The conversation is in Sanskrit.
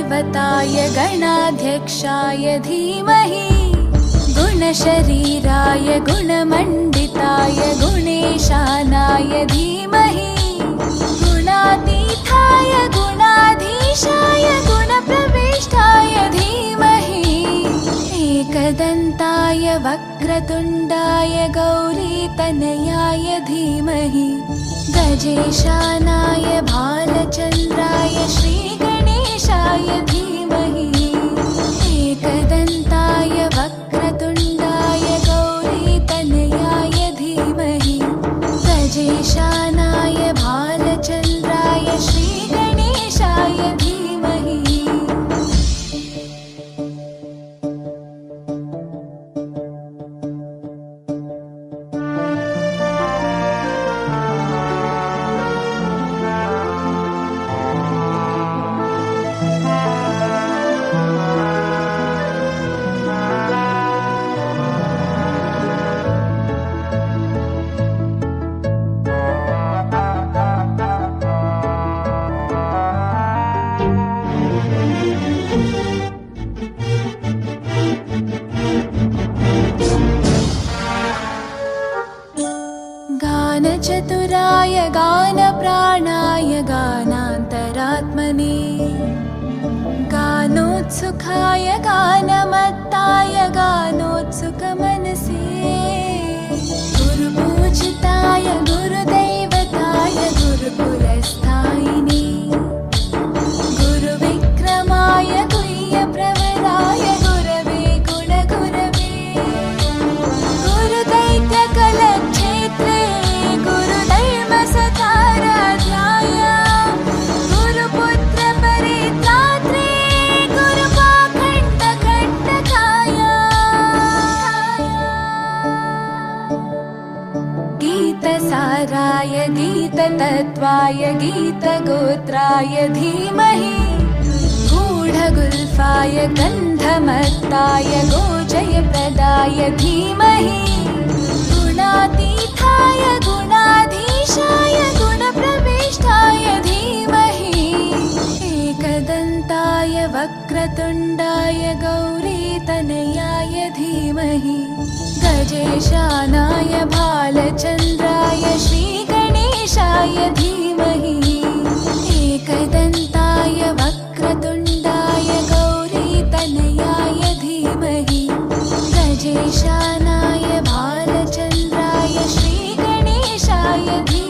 गुरुदैवताय गणाध्यक्षाय धीमहि गुणशरीराय गुणमण्डिताय गुणेशानाय धीमहि गुणातीताय गुणाधीशाय गुणप्रविष्टाय धीमहि एकदन्ताय वक्रतुण्डाय गौरीतनयाय धीमहि गजेशानाय भालचन्द्राय श्रीगणेशाय धीमहि एकदन्ताय वक्रतुण्डाय गौरीतनयाय धीमहि गजेशानाय भालचन्द्राय श्रीगणेशाय धीमहि। गानचतुराय गानप्राणाय गानान्तरात्मने गानोत्सुकाय गानमत्ताय गानोत्सुकमनसे गुरुपूजिताय गुरुदैवताय गुरुकुलस्थायिने गुरुविक्रमाय गुह्यप्रवराय गुरवे गुणगुरवे गुरुदैत्यकलक्षेत्रे गुरुधर्मसताराध्याय गुरुपुत्रपरित्रात्रे गुरुपाखण्डकण्टकाय गीतसाराय गीततत्त्वाय गीतगोत्राय धीमहि गूढगुल्फाय गन्धमत्ताय गोजयप्रदाय धीमहि गुणातीताय गुणाधीशाय गुणप्रविष्टाय धीमहि एकदन्ताय वक्रतुण्डाय गौरीतनयाय धीमहि गजेशानाय भालचन्द्राय श्रीगणेशाय धीमहि एकदन्ताय वक्रतुण्डाय गौरीतनयाय धीमहि गजेशानाय भालचन्द्राय श्रीगणेशाय धीमहि।